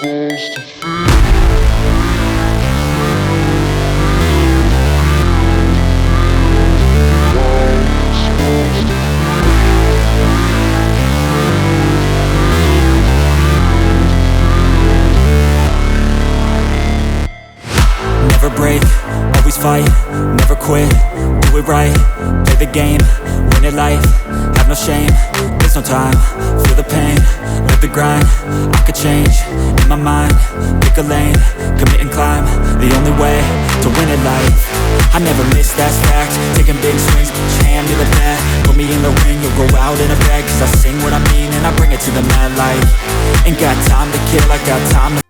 Never break, always fight, never quit, do it right, play the game, win it life, have no shame, there's no time, feel the pain, live the grind, I could change, in my mind, pick a lane, commit and climb, the only way to win it life. I never miss, that's fact, taking big swings, put your hand to the bat, put me in the ring, you'll go out in a bag, cause I sing what I mean and I bring it to the mad light. Ain't got time to kill, I got time to